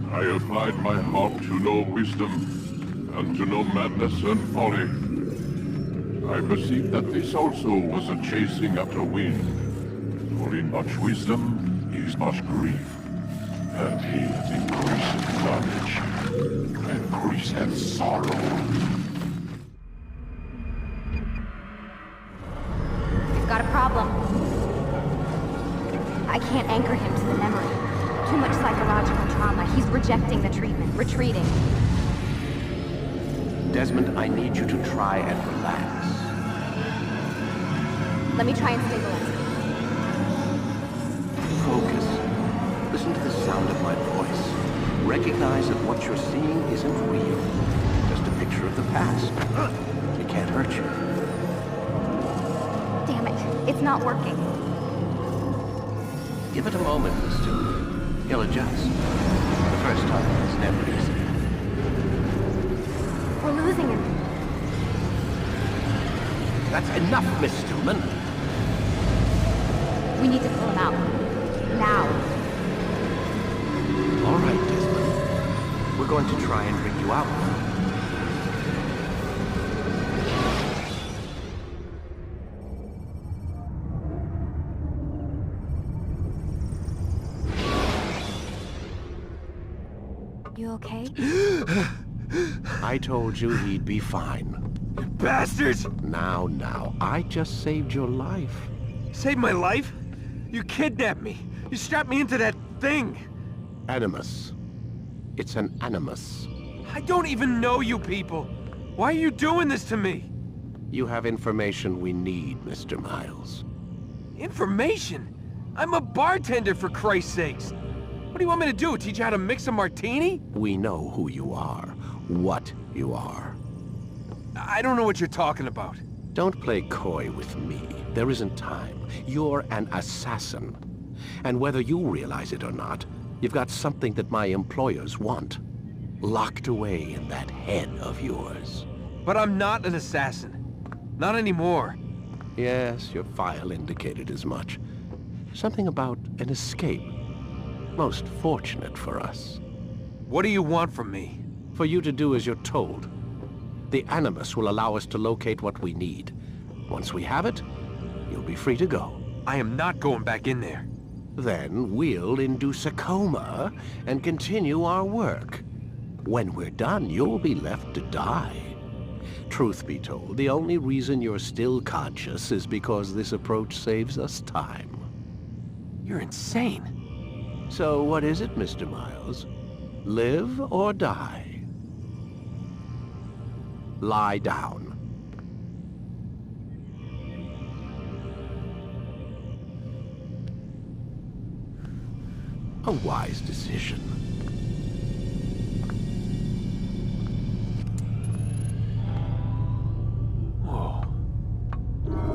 I applied my heart to know wisdom, and to know madness and folly. I perceived that this also was a chasing after wind. For in much wisdom is much grief, and he that increaseth knowledge increaseth sorrow. We've got a problem. I can't anchor him to the memory. Too much psychological trauma. He's rejecting the treatment, retreating. Desmond, I need you to try and relax. Let me try and stabilize him. Focus. Listen to the sound of my voice. Recognize that what you're seeing isn't real. Just a picture of the past. It can't hurt you. Damn it. It's not working. Give it a moment, Mr. He'll adjust. The first time is never easy. We're losing him. That's enough, Miss Stillman. We need to pull him out. Now. All right, Desmond. We're going to try and bring you out. You okay? I told you he'd be fine. Bastards! Now, I just saved your life. Saved my life? You kidnapped me. You strapped me into that thing. Animus. It's an animus. I don't even know you people. Why are you doing this to me? You have information we need, Mr. Miles. Information? I'm a bartender, for Christ's sakes. What do you want me to do? Teach you how to mix a martini? We know who you are. What you are. I don't know what you're talking about. Don't play coy with me. There isn't time. You're an assassin. And whether you realize it or not, you've got something that my employers want. Locked away in that head of yours. But I'm not an assassin. Not anymore. Yes, your file indicated as much. Something about an escape. Most fortunate for us. What do you want from me? For you to do as you're told. The Animus will allow us to locate what we need. Once we have it, you'll be free to go. I am not going back in there. Then we'll induce a coma and continue our work. When we're done, you'll be left to die. Truth be told, the only reason you're still conscious is because this approach saves us time. You're insane. So what is it, Mr. Miles? Live or die? Lie down. A wise decision. Whoa.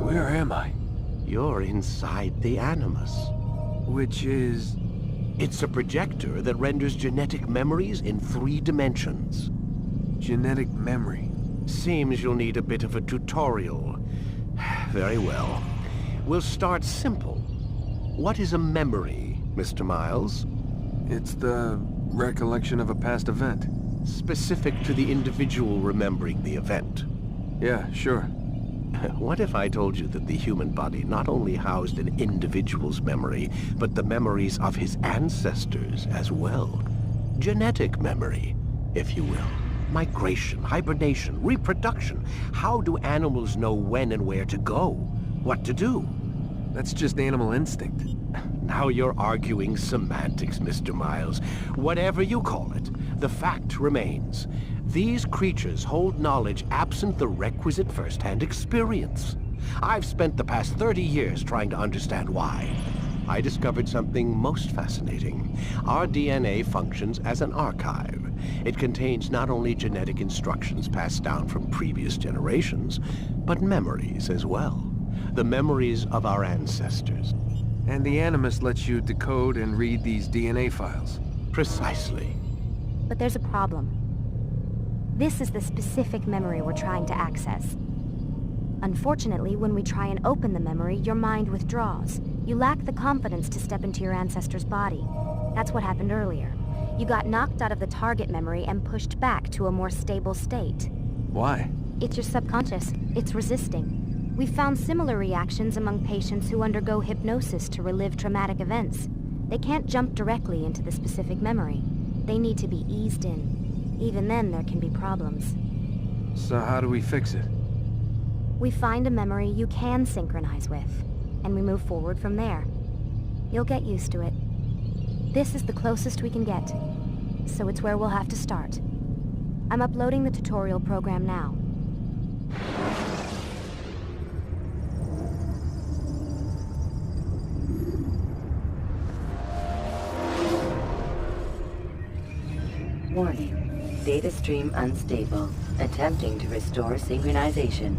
Where am I? You're inside the Animus. Which is... It's a projector that renders genetic memories in 3 dimensions. genetic memory. Seems you'll need a bit of a tutorial. Very well. We'll start simple. What is a memory, Mr. Miles? It's the recollection of a past event. Specific to the individual remembering the event. Yeah, sure. What if I told you that the human body not only housed an individual's memory, but the memories of his ancestors as well? Genetic memory, if you will. Migration, hibernation, reproduction. How do animals know when and where to go? What to do? That's just animal instinct. Now you're arguing semantics, Mr. Miles. Whatever you call it, the fact remains. These creatures hold knowledge absent the requisite first-hand experience. I've spent the past 30 years trying to understand why. I discovered something most fascinating. Our DNA functions as an archive. It contains not only genetic instructions passed down from previous generations, but memories as well. The memories of our ancestors. And the Animus lets you decode and read these DNA files. Precisely. But there's a problem. This is the specific memory we're trying to access. Unfortunately, when we try and open the memory, your mind withdraws. You lack the confidence to step into your ancestor's body. That's what happened earlier. You got knocked out of the target memory and pushed back to a more stable state. Why? It's your subconscious. It's resisting. We've found similar reactions among patients who undergo hypnosis to relive traumatic events. They can't jump directly into the specific memory. They need to be eased in. Even then, there can be problems. So how do we fix it? We find a memory you can synchronize with, and we move forward from there. You'll get used to it. This is the closest we can get, so it's where we'll have to start. I'm uploading the tutorial program now. Warning. Data stream unstable. Attempting to restore synchronization.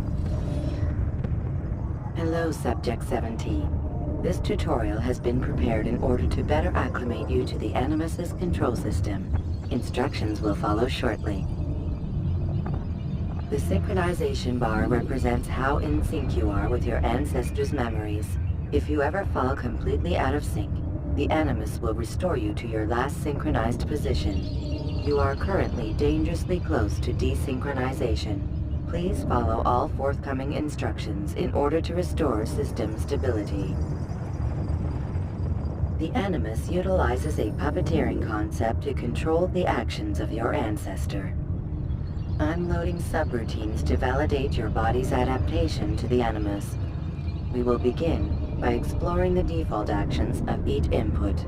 Hello, Subject 17. This tutorial has been prepared in order to better acclimate you to the Animus's control system. Instructions will follow shortly. The synchronization bar represents how in sync you are with your ancestors' memories. If you ever fall completely out of sync, the Animus will restore you to your last synchronized position. You are currently dangerously close to desynchronization. Please follow all forthcoming instructions in order to restore system stability. The Animus utilizes a puppeteering concept to control the actions of your ancestor. I'm loading subroutines to validate your body's adaptation to the Animus. We will begin by exploring the default actions of each input.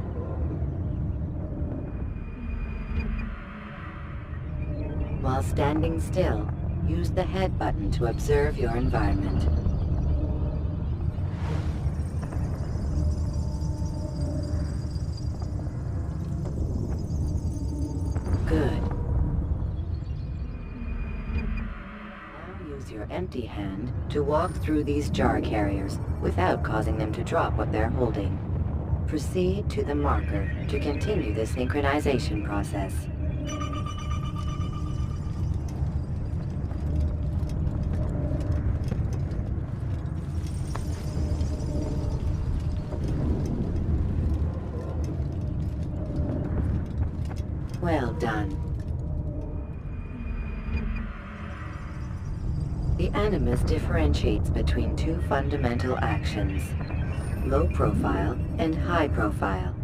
While standing still, use the head button to observe your environment. Good. Now use your empty hand to walk through these jar carriers without causing them to drop what they're holding. Proceed to the marker to continue the synchronization process. Well done. The Animus differentiates between two fundamental actions: low profile and high profile.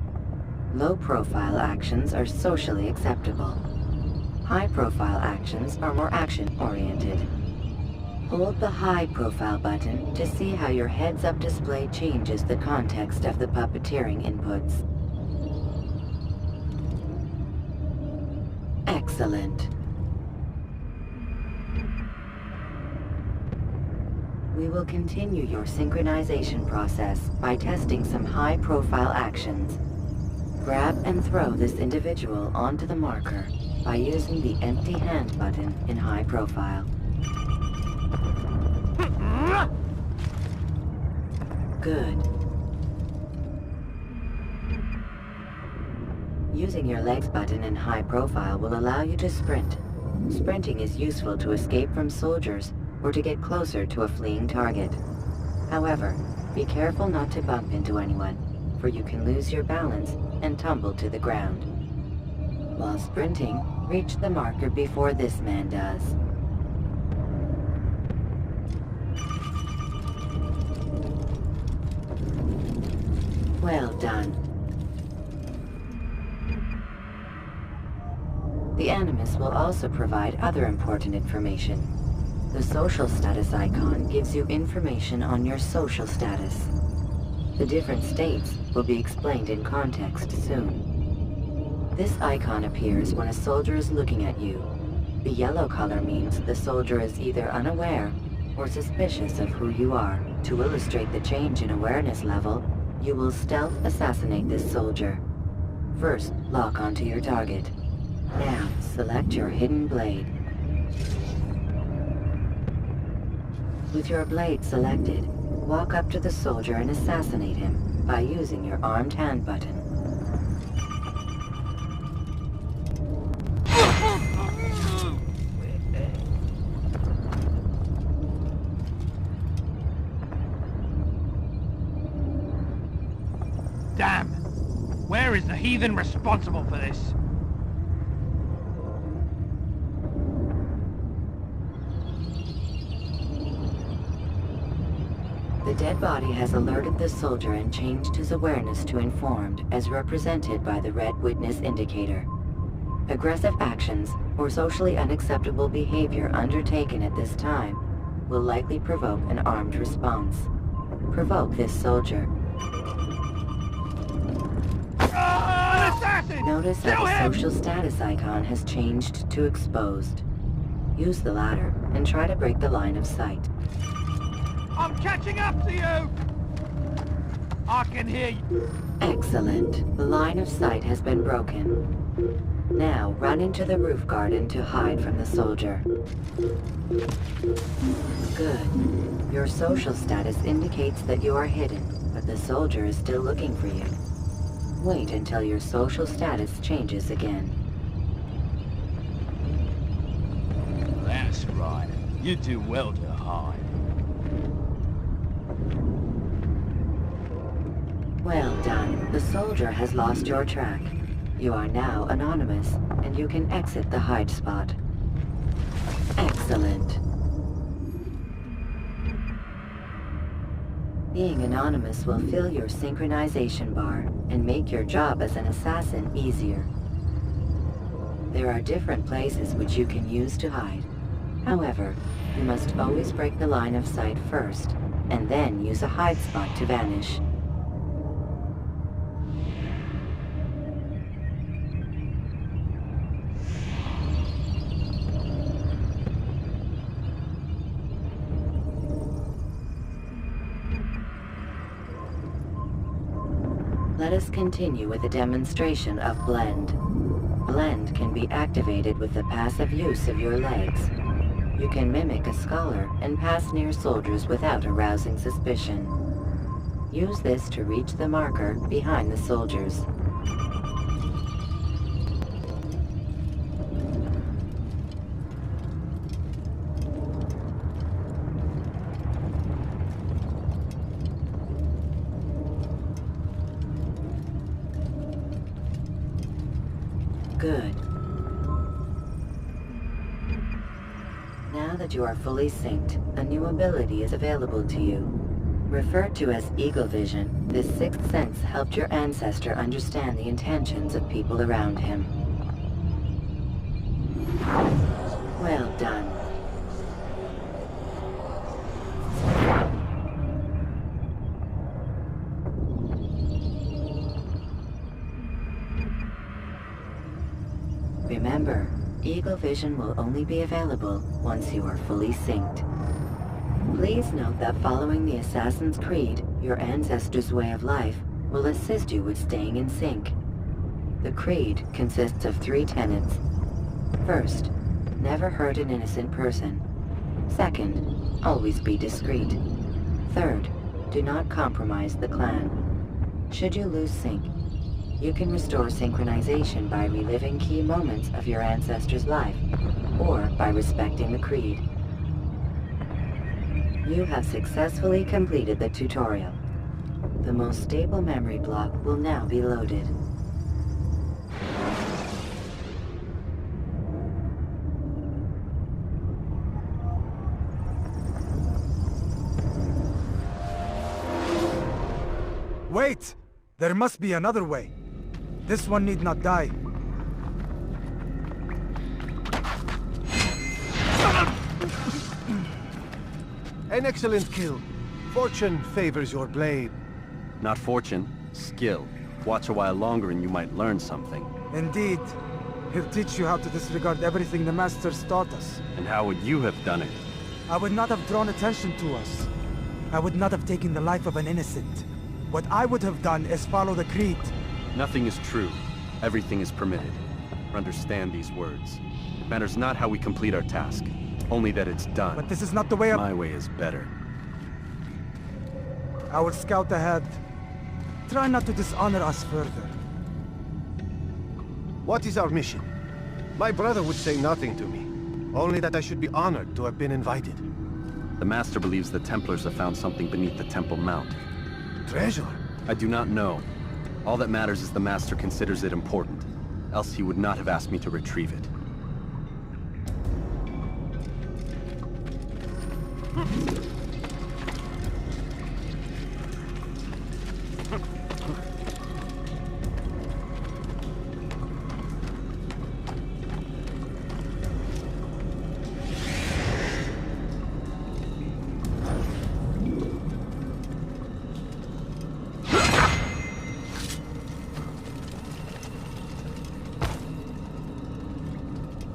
Low profile actions are socially acceptable. High profile actions are more action-oriented. Hold the high profile button to see how your heads-up display changes the context of the puppeteering inputs. Excellent. We will continue your synchronization process by testing some high-profile actions. Grab and throw this individual onto the marker by using the empty hand button in high profile. Good. Using your legs button in high profile will allow you to sprint. Sprinting is useful to escape from soldiers or to get closer to a fleeing target. However, be careful not to bump into anyone, for you can lose your balance and tumble to the ground. While sprinting, reach the marker before this man does. Well done. The Animus will also provide other important information. The social status icon gives you information on your social status. The different states will be explained in context soon. This icon appears when a soldier is looking at you. The yellow color means the soldier is either unaware or suspicious of who you are. To illustrate the change in awareness level, you will stealth assassinate this soldier. First, lock onto your target. Now, select your hidden blade. With your blade selected, walk up to the soldier and assassinate him by using your armed hand button. Damn! Where is the heathen responsible for this? The dead body has alerted the soldier and changed his awareness to informed, as represented by the red witness indicator. Aggressive actions or socially unacceptable behavior undertaken at this time will likely provoke an armed response. Provoke this soldier. An assassin! Notice that the social status icon has changed to exposed. Use the ladder and try to break the line of sight. I'm catching up to you! I can hear you. Excellent. The line of sight has been broken. Now run into the roof garden to hide from the soldier. Good. Your social status indicates that you are hidden, but the soldier is still looking for you. Wait until your social status changes again. That's right. You do well to hide. Well done. The soldier has lost your track. You are now anonymous, and you can exit the hide spot. Excellent. Being anonymous will fill your synchronization bar and make your job as an assassin easier. There are different places which you can use to hide. However, you must always break the line of sight first, and then use a hide spot to vanish. Let us continue with a demonstration of Blend. Blend can be activated with the passive use of your legs. You can mimic a scholar and pass near soldiers without arousing suspicion. Use this to reach the marker behind the soldiers. Good. Now that you are fully synced, a new ability is available to you. Referred to as Eagle Vision, this sixth sense helped your ancestor understand the intentions of people around him. Well done. Remember, Eagle Vision will only be available once you are fully synced. Please note that following the Assassin's Creed, your ancestors' way of life, will assist you with staying in sync. The Creed consists of 3 tenets. First, never hurt an innocent person. Second, always be discreet. Third, do not compromise the clan. Should you lose sync, you can restore synchronization by reliving key moments of your ancestor's life, or by respecting the Creed. You have successfully completed the tutorial. The most stable memory block will now be loaded. Wait! There must be another way. This one need not die. An excellent kill. Fortune favors your blade. Not fortune, skill. Watch a while longer and you might learn something. Indeed. He'll teach you how to disregard everything the Masters taught us. And how would you have done it? I would not have drawn attention to us. I would not have taken the life of an innocent. What I would have done is follow the Creed. Nothing is true. Everything is permitted. Understand these words. It matters not how we complete our task, only that it's done. But this is not the way My way is better. I will scout ahead. Try not to dishonor us further. What is our mission? My brother would say nothing to me. Only that I should be honored to have been invited. The Master believes the Templars have found something beneath the Temple Mount. Treasure? I do not know. All that matters is the Master considers it important. Else he would not have asked me to retrieve it.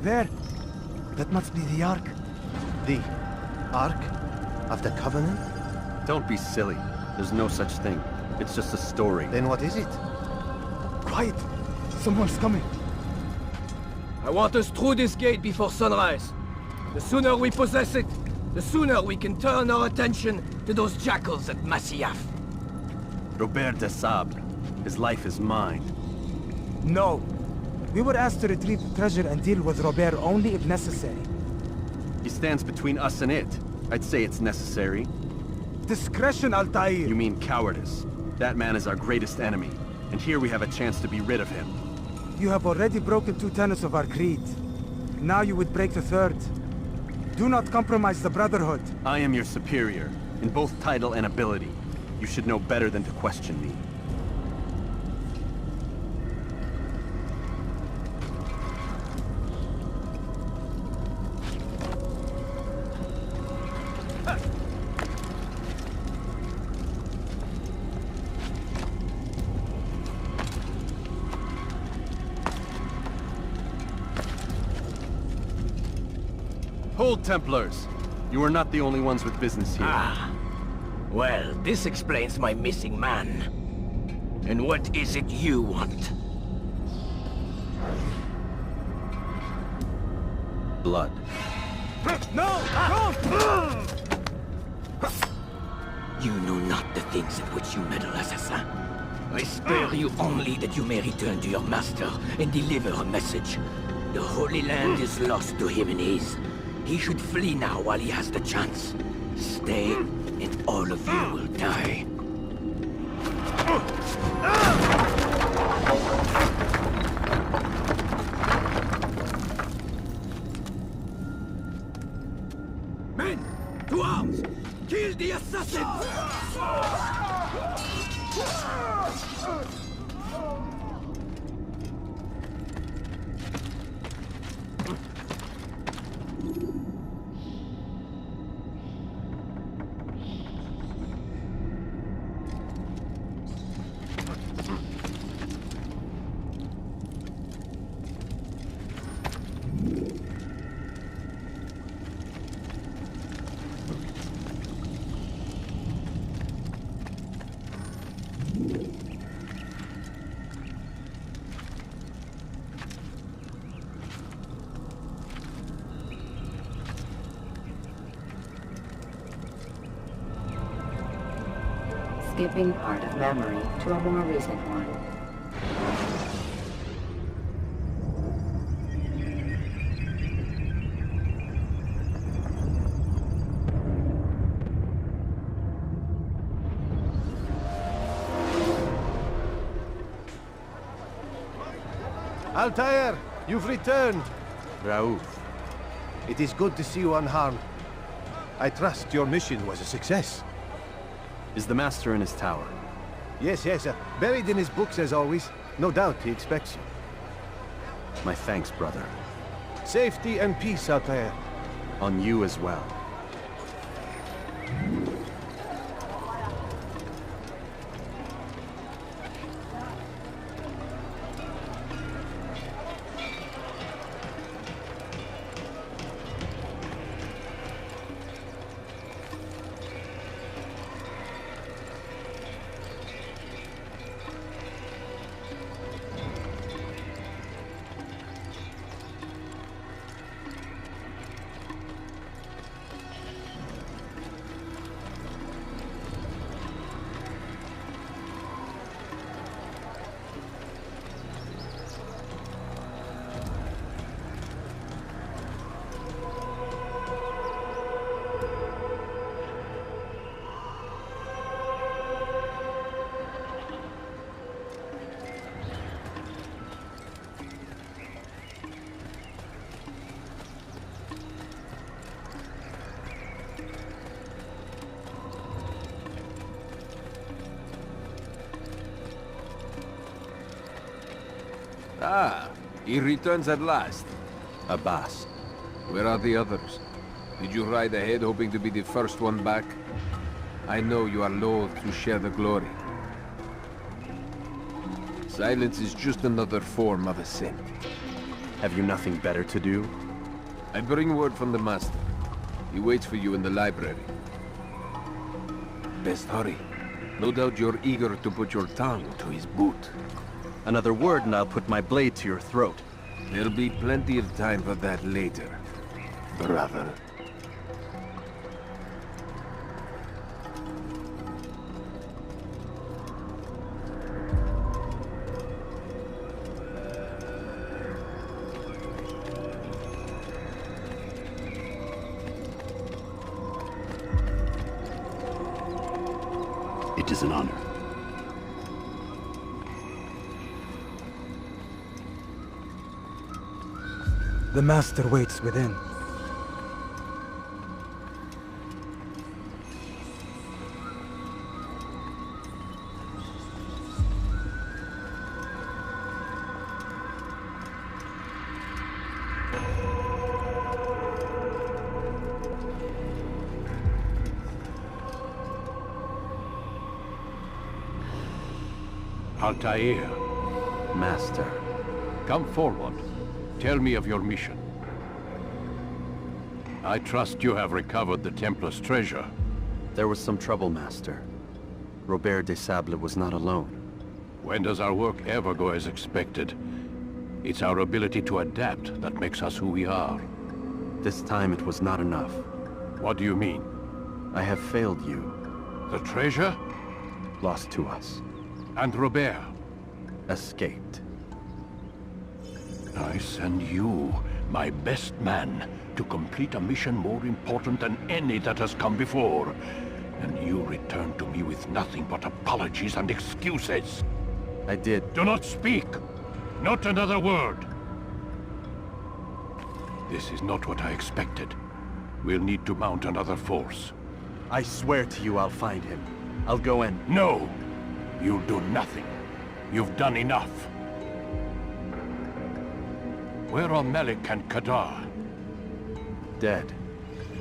There! That must be the Ark. The Ark of the Covenant? Don't be silly. There's no such thing. It's just a story. Then what is it? Quiet! Someone's coming. I want us through this gate before sunrise. The sooner we possess it, the sooner we can turn our attention to those jackals at Masyaf. Robert de Sable. His life is mine. No. We were asked to retrieve the treasure and deal with Robert only if necessary. He stands between us and it. I'd say it's necessary. Discretion, Altair! You mean cowardice. That man is our greatest enemy, and here we have a chance to be rid of him. You have already broken 2 tenets of our creed. Now you would break the 3rd. Do not compromise the Brotherhood. I am your superior, in both title and ability. You should know better than to question me. Hold, Templars! You are not the only ones with business here. Ah. Well, this explains my missing man. And what is it you want? Blood. No! Don't! You know not the things at which you meddle, assassin. I spare you only that you may return to your master and deliver a message. The Holy Land is lost to him and his. He should flee now while he has the chance. Stay, and all of you will die. the assassins! Skipping part of memory to a more recent one. Altair, you've returned. Raouf. It is good to see you unharmed. I trust your mission was a success. Is the Master in his tower? Yes, buried in his books as always. No doubt he expects you. My thanks, brother. Safety and peace, Altair. On you as well. Ah, he returns at last. Abbas. Where are the others? Did you ride ahead hoping to be the first one back? I know you are loath to share the glory. Silence is just another form of assent. Have you nothing better to do? I bring word from the Master. He waits for you in the library. Best hurry. No doubt you're eager to put your tongue to his boot. Another word and I'll put my blade to your throat. There'll be plenty of time for that later, brother. It is an honor. The Master waits within. Altair, Master. come forward. Tell me of your mission. I trust you have recovered the Templar's treasure. There was some trouble, Master. Robert de Sable was not alone. When does our work ever go as expected? It's our ability to adapt that makes us who we are. This time it was not enough. What do you mean? I have failed you. The treasure? Lost to us. And Robert? Escaped. I send you, my best man, to complete a mission more important than any that has come before. And you return to me with nothing but apologies and excuses. I did. Do not speak! Not another word! This is not what I expected. We'll need to mount another force. I swear to you I'll find him. I'll go and... No! You'll do nothing. You've done enough. Where are Malik and Kadar? dead.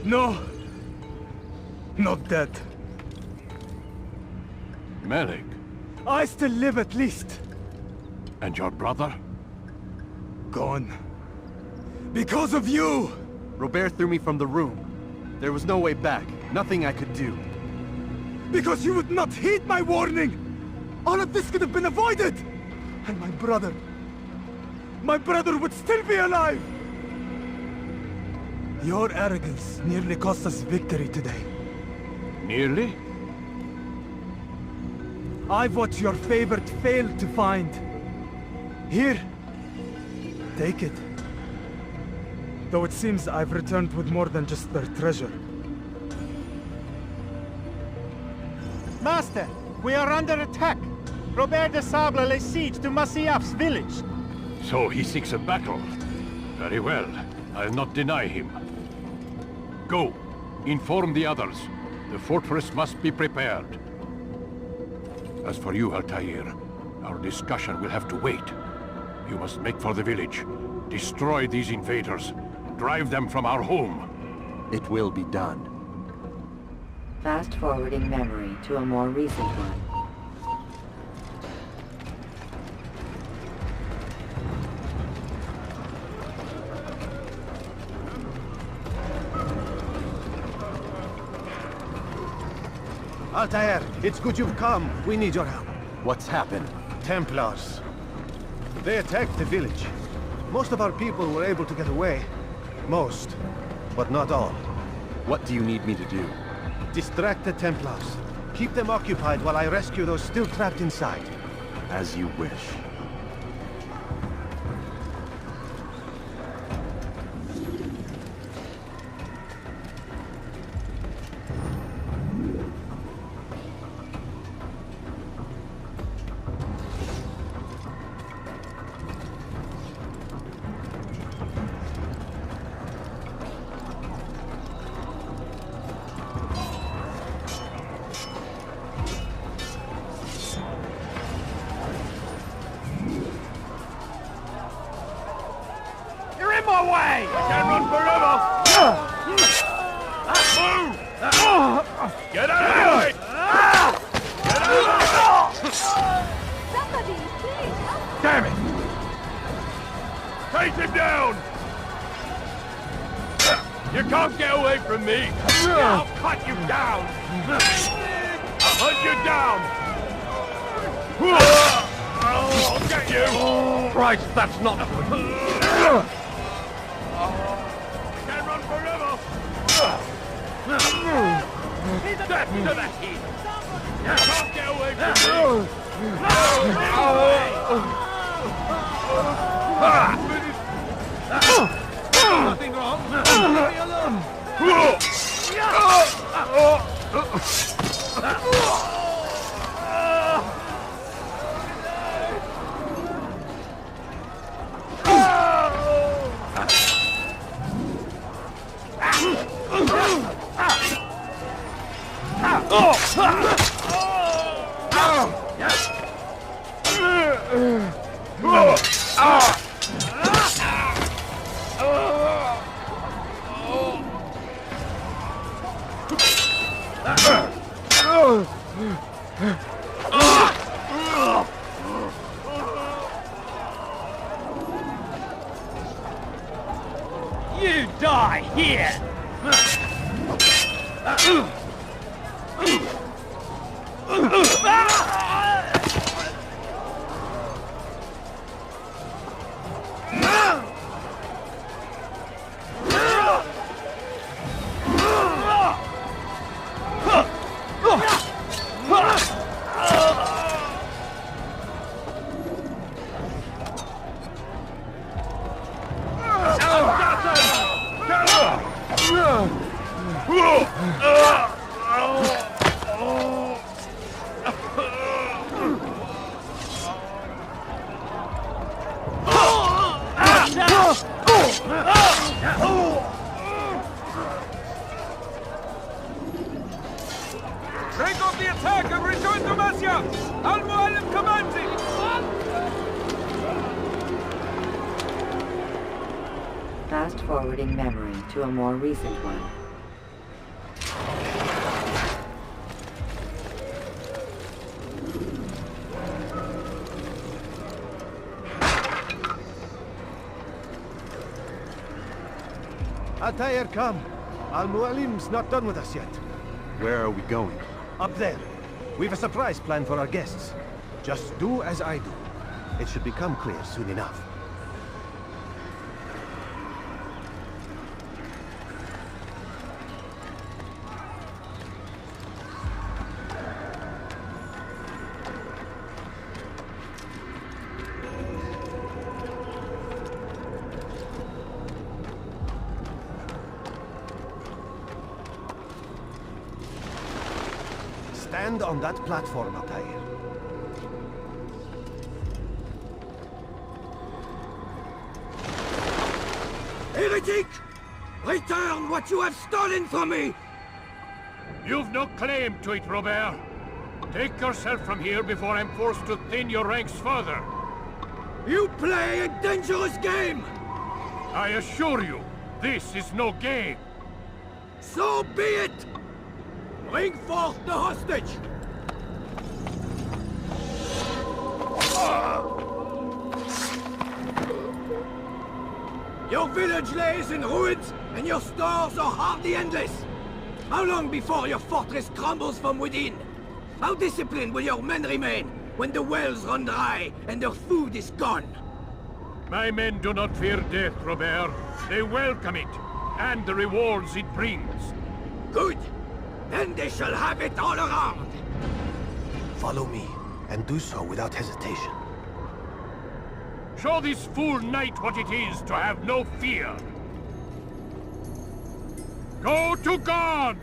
No! Not dead. Malik? I still live at least. And your brother? Gone. Because of you! Robert threw me from the room. There was no way back. Nothing I could do. Because you would not heed my warning! All of this could have been avoided! And my brother... my brother would still be alive! Your arrogance nearly cost us victory today. Nearly? I've what your favorite failed to find. Here. Take it. Though it seems I've returned with more than just their treasure. Master, we are under attack. Robert de Sable lays siege to Masyaf's village. So he seeks a battle. Very well. I'll not deny him. Go. Inform the others. The fortress must be prepared. As for you, Altair, our discussion will have to wait. You must make for the village. Destroy these invaders. Drive them from our home. It will be done. Fast-forwarding memory to a more recent one. Altair, it's good you've come. We need your help. What's happened? Templars. They attacked the village. Most of our people were able to get away. Most, but not all. What do you need me to do? Distract the Templars. Keep them occupied while I rescue those still trapped inside. As you wish. Get out of the way! Get out of the way! Somebody, please! Damn it! Take him down! You can't get away from me! I'll cut you down! I'll hunt you down! I'll get you! Christ, that's not... Can't run forever! Death to the heat! You can't get away from me! Nothing wrong! Leave me alone! You die here! المعلم كمانزي! Fast forwarding memory to a more recent one. Altair, come. Al-Mualim's not done with us yet. Where are we going? Up there. We've a surprise planned for our guests. Just do as I do. It should become clear soon enough. Stand on that platform, Altair. Heretic! Return what you have stolen from me! You've no claim to it, Robert. Take yourself from here before I'm forced to thin your ranks further. You play a dangerous game! I assure you, this is no game. So be it! Bring forth the hostage! Your village lays in ruins, and your stores are hardly endless. How long before your fortress crumbles from within? How disciplined will your men remain when the wells run dry and their food is gone? My men do not fear death, Robert. They welcome it, and the rewards it brings. Good! Then they shall have it all around! Follow me, and do so without hesitation. Show this fool knight what it is to have no fear. Go to God!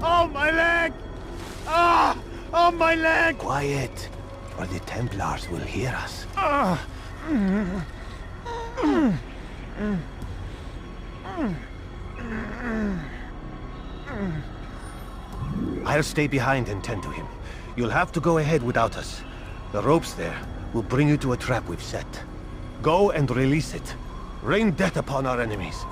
Oh, my leg! Ah! Oh, my leg! Quiet, or the Templars will hear us. I'll stay behind and tend to him. You'll have to go ahead without us. The ropes there will bring you to a trap we've set. Go and release it. Rain death upon our enemies.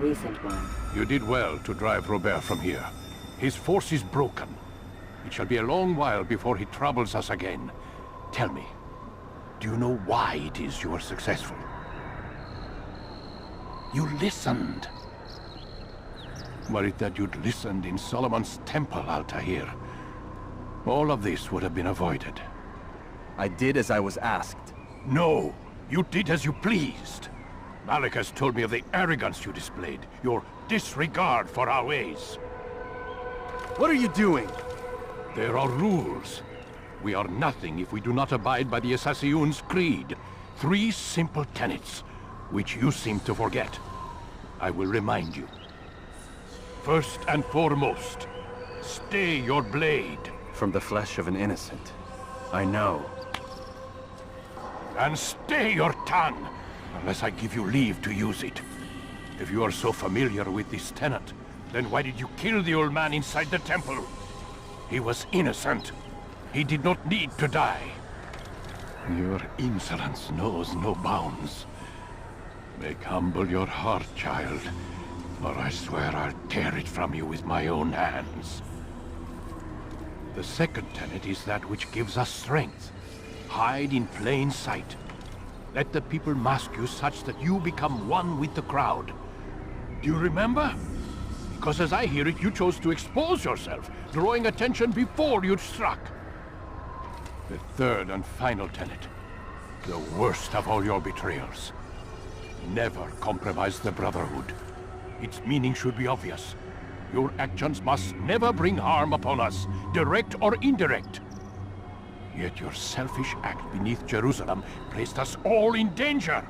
Recent one. You did well to drive Robert from here. His force is broken. It shall be a long while before he troubles us again. Tell me, do you know why it is you were successful? You listened. Were it that you'd listened in Solomon's temple, Altair, all of this would have been avoided. I did as I was asked. No, you did as you pleased. Malik has told me of the arrogance you displayed, your disregard for our ways. What are you doing? There are rules. We are nothing if we do not abide by the Assassin's creed. 3 simple tenets, which you seem to forget. I will remind you. First and foremost, stay your blade. From the flesh of an innocent. I know. And stay your tongue, unless I give you leave to use it. If you are so familiar with this tenant, then why did you kill the old man inside the temple? He was innocent. He did not need to die. Your insolence knows no bounds. Make humble your heart, child, or I swear I'll tear it from you with my own hands. The second tenet is that which gives us strength. Hide in plain sight. Let the people mask you such that you become one with the crowd. Do you remember? Because as I hear it, you chose to expose yourself, drawing attention before you'd struck. The third and final tenet. The worst of all your betrayals. Never compromise the Brotherhood. Its meaning should be obvious. Your actions must never bring harm upon us, direct or indirect. Yet your selfish act beneath Jerusalem placed us all in danger.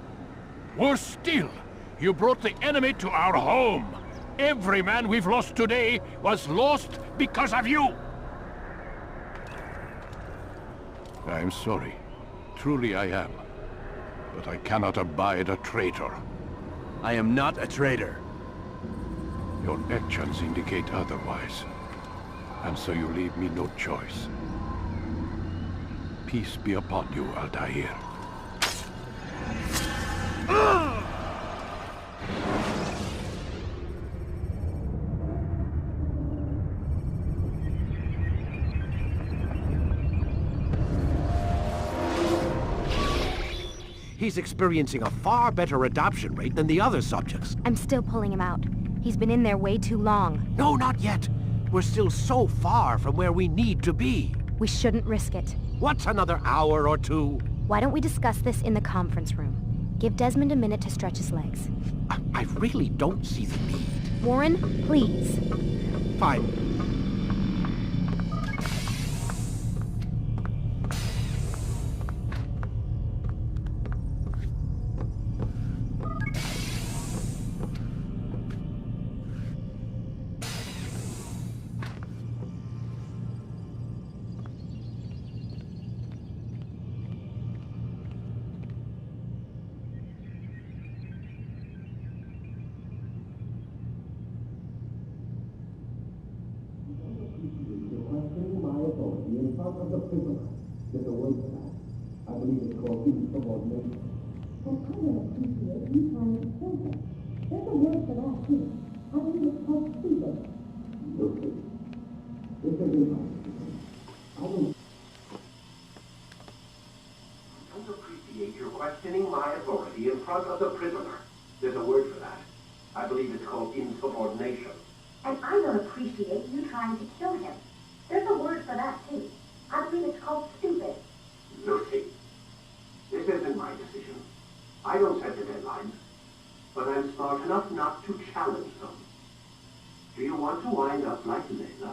Worse still, you brought the enemy to our home. Every man we've lost today was lost because of you. I'm sorry. Truly I am. But I cannot abide a traitor. I am not a traitor. Your actions indicate otherwise. And so you leave me no choice. Peace be upon you, Altair. He's experiencing a far better adoption rate than the other subjects. I'm still pulling him out. He's been in there way too long. No, not yet. We're still so far from where we need to be. We shouldn't risk it. What's another hour or two? Why don't we discuss this in the conference room? Give Desmond a minute to stretch his legs. I really don't see the need. Warren, please. Fine. You're questioning my authority in front of the prisoner. There's a word for that. I believe it's called insubordination. And I don't appreciate you trying to kill him. There's a word for that, too. I believe it's called stupid. Lucy, this isn't my decision. I don't set the deadlines. But I'm smart enough not to challenge them. Do you want to wind up like Layla?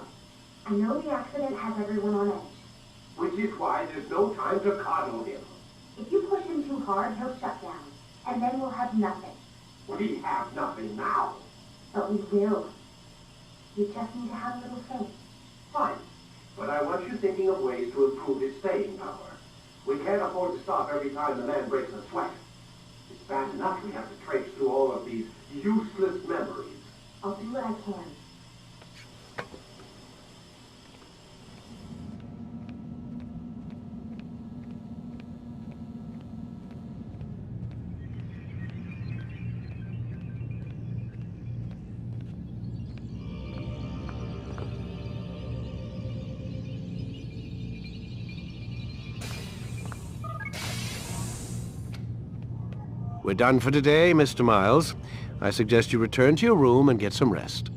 I know the accident has everyone on edge. Which is why there's no time to coddle him. If you push him too hard, he'll shut down. And then we'll have nothing. We have nothing now. But we will. You just need to have a little faith. Fine. But I want you thinking of ways to improve his staying power. We can't afford to stop every time the man breaks a sweat. It's bad enough we have to traipse through all of these useless memories. I'll do what I can. We're done for today, Mr. Miles. I suggest you return to your room and get some rest.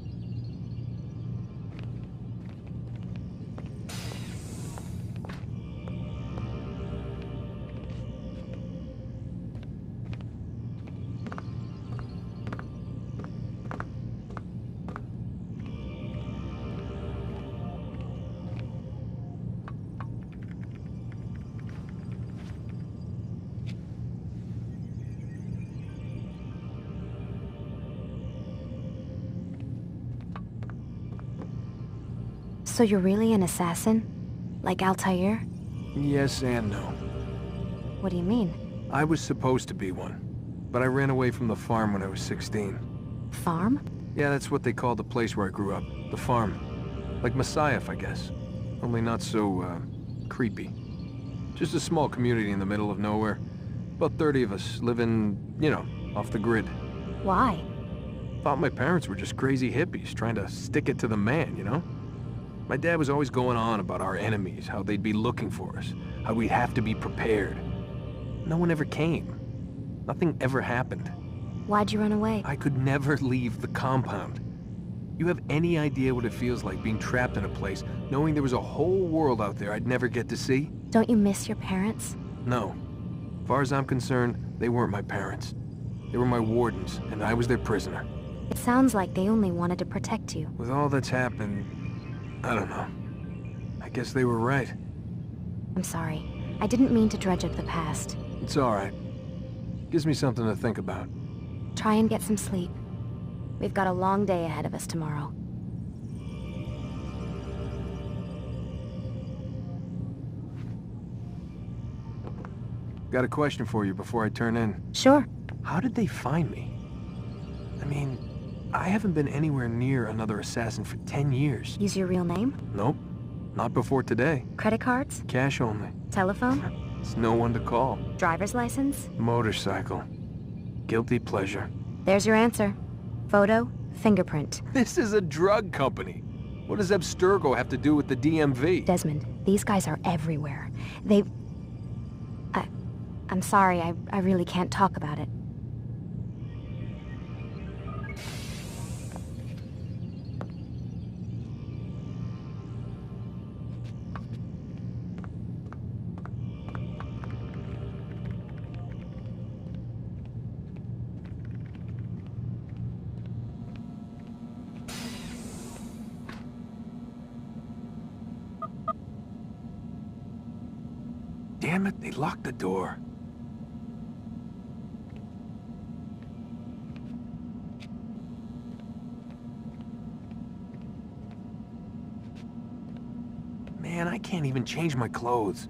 So you're really an assassin? Like Altair? Yes and no. What do you mean? I was supposed to be one, but I ran away from the farm when I was 16. Farm? Yeah, that's what they called the place where I grew up. The farm. Like Masyaf, I guess. Only not so, creepy. Just a small community in the middle of nowhere. About 30 of us living, you know, off the grid. Why? Thought my parents were just crazy hippies trying to stick it to the man, you know? My dad was always going on about our enemies, how they'd be looking for us, how we'd have to be prepared. No one ever came. Nothing ever happened. Why'd you run away? I could never leave the compound. You have any idea what it feels like being trapped in a place, knowing there was a whole world out there I'd never get to see? Don't you miss your parents? No. As far as I'm concerned, they weren't my parents. They were my wardens, and I was their prisoner. It sounds like they only wanted to protect you. With all that's happened, I don't know. I guess they were right. I'm sorry. I didn't mean to dredge up the past. It's all right. Gives me something to think about. Try and get some sleep. We've got a long day ahead of us tomorrow. Got a question for you before I turn in. Sure. How did they find me? I mean, I haven't been anywhere near another assassin for 10 years. Use your real name? Nope. Not before today. Credit cards? Cash only. Telephone? It's no one to call. Driver's license? Motorcycle. Guilty pleasure. There's your answer. Photo, fingerprint. This is a drug company. What does Abstergo have to do with the DMV? Desmond, these guys are everywhere. I'm sorry, I really can't talk about it. Damn it, they locked the door. Man, I can't even change my clothes.